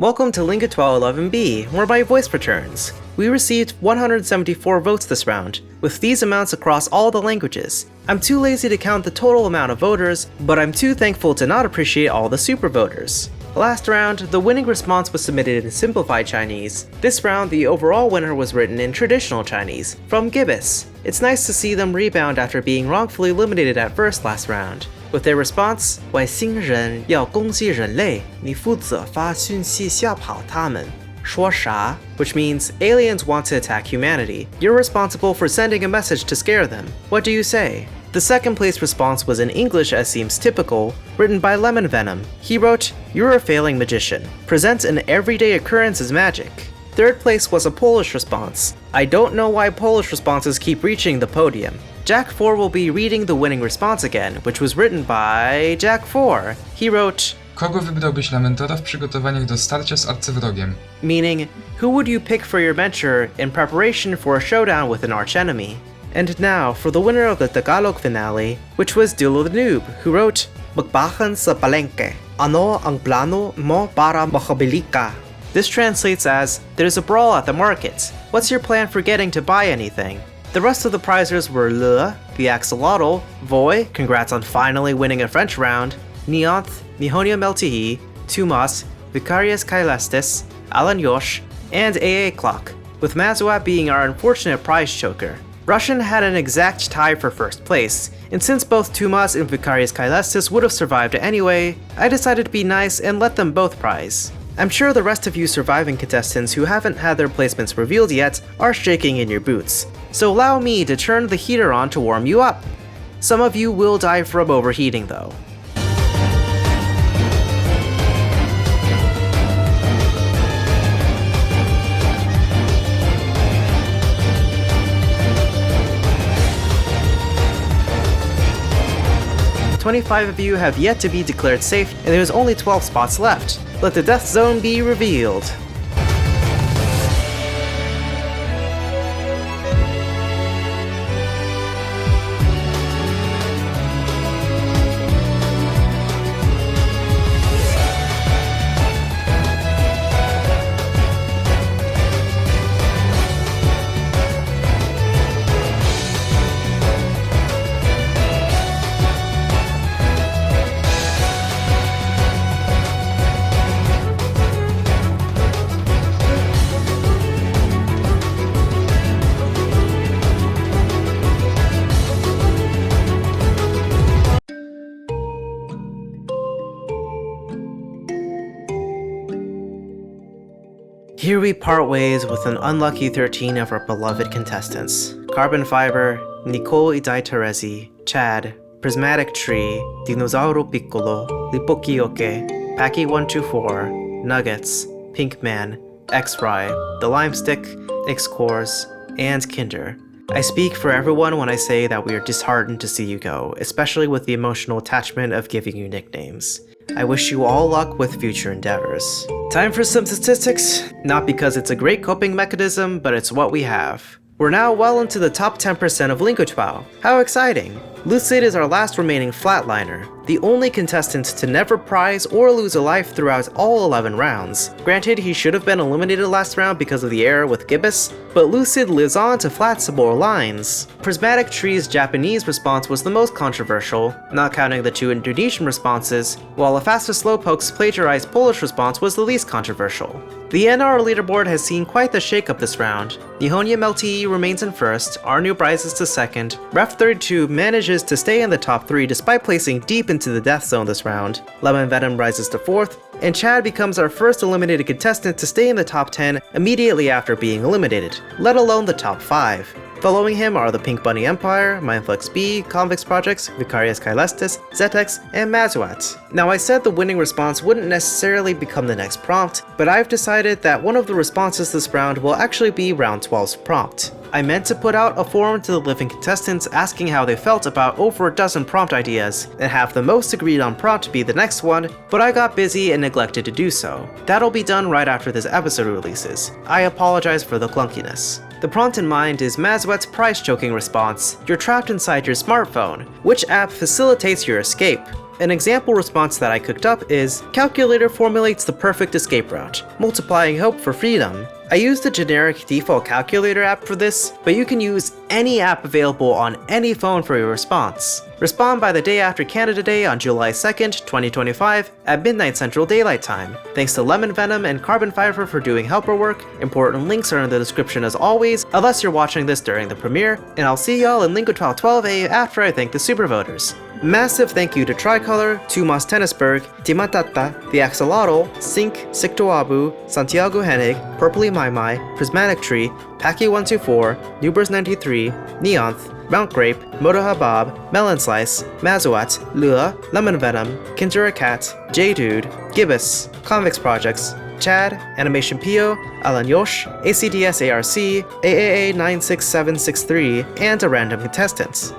Welcome to LingoTWOW 11B, where my voice returns. We received 174 votes this round, with these amounts across all the languages. I'm too lazy to count the total amount of voters, but I'm too thankful to not appreciate all the super voters. Last round, the winning response was submitted in simplified Chinese. This round, the overall winner was written in traditional Chinese, from Gibbous. It's nice to see them rebound after being wrongfully eliminated at first last round. With their response, 外星人要攻击人类，你负责发讯息吓跑他们。说啥? Which means aliens want to attack humanity. You're responsible for sending a message to scare them. What do you say? The second place response was in English as seems typical, written by Lemon Venom. He wrote, "You're a failing magician. Present an everyday occurrence as magic." Third place was a Polish response. I don't know why Polish responses keep reaching the podium. Jack 4 will be reading the winning response again, which was written by Jack 4. He wrote, Kogo wybrałbyś na mentora w przygotowaniach do starcia z arcywrogiem? Meaning, who would you pick for your mentor in preparation for a showdown with an archenemy? And now for the winner of the Tagalog finale, which was Dulo the Noob, who wrote, Magbahan sa palengke. Ano ang plano mo para makabili ka? This translates as, there's a brawl at the market. What's your plan for getting to buy anything? The rest of the prizers were Le, the Axolotl, Voy, congrats on finally winning a French round, Neonth, Nihonia Meltihi, Tumas, Vicarious Kailestis, Alan Yosh, and AA Clock, with Mazuat being our unfortunate prize choker. Russian had an exact tie for first place, and since both Tumas and Vicarious Kailestis would have survived anyway, I decided to be nice and let them both prize. I'm sure the rest of you surviving contestants who haven't had their placements revealed yet are shaking in your boots, so allow me to turn the heater on to warm you up. Some of you will die from overheating though. "25 of you have yet to be declared safe, and there's only 12 spots left. Let the death zone be revealed." Here we part ways with an unlucky 13 of our beloved contestants. Carbon Fiber, Nicole Idai Terezi, Chad, Prismatic Tree, Dinosauro Piccolo, Lipokioke, Packy124, Nuggets, Pinkman, X-Ry, The Limestick, X-Cores, and Kinder. I speak for everyone when I say that we are disheartened to see you go, especially with the emotional attachment of giving you nicknames. I wish you all luck with future endeavors. Time for some statistics, not because it's a great coping mechanism, but it's what we have. We're now well into the top 10% of LingoTWOW. How exciting! Lucid is our last remaining flatliner, the only contestant to never prize or lose a life throughout all 11 rounds. Granted, he should have been eliminated last round because of the error with Gibbous, but Lucid lives on to flat some more lines. Prismatic Tree's Japanese response was the most controversial, not counting the two Indonesian responses, while a Fastest Slowpoke's plagiarized Polish response was the least controversial. The NR leaderboard has seen quite the shakeup this round. Nihonia Melti remains in first, Arnub rises to second, Ref32 manages to stay in the top 3 despite placing deep into the death zone this round, Lemon Venom rises to 4th, and Chad becomes our first eliminated contestant to stay in the top 10 immediately after being eliminated, let alone the top 5. Following him are the Pink Bunny Empire, Mindflex B, Convix Projects, Vicarious Kailestis, Zetex, and Mazuat. Now I said the winning response wouldn't necessarily become the next prompt, but I've decided that one of the responses this round will actually be round 12's prompt. I meant to put out a forum to the living contestants asking how they felt about over a dozen prompt ideas, and have the most agreed on prompt be the next one, but I got busy and neglected to do so. That'll be done right after this episode releases. I apologize for the clunkiness. The prompt in mind is Mazuat's price choking response, "You're trapped inside your smartphone. Which app facilitates your escape?" An example response that I cooked up is, calculator formulates the perfect escape route, multiplying hope for freedom. I used the generic default calculator app for this, but you can use any app available on any phone for your response. Respond by the day after Canada Day on July 2nd, 2025 at midnight Central Daylight Time. Thanks to Lemon Venom and Carbon Fiber for doing helper work. Important links are in the description as always, unless you're watching this during the premiere, and I'll see y'all in LingoTWOW 12A after I thank the super voters. Massive thank you to Tricolor, Tumas Tennisberg, Timatata, The Axolotl, Sink, Siktoabu, Santiago Hennig, Purpley Maimai, Prismatic Tree, Paki124, Newbers93, Neonth, Mount Grape, Moto Habab, Melon Slice, Mazuat, Lua, Lemon Venom, Kindra Cat, J-Dude, Gibbous, Convex Projects, Chad, Animation Pio, Alan Yosh, ACDS ARC, AAA 96763, and a random contestants.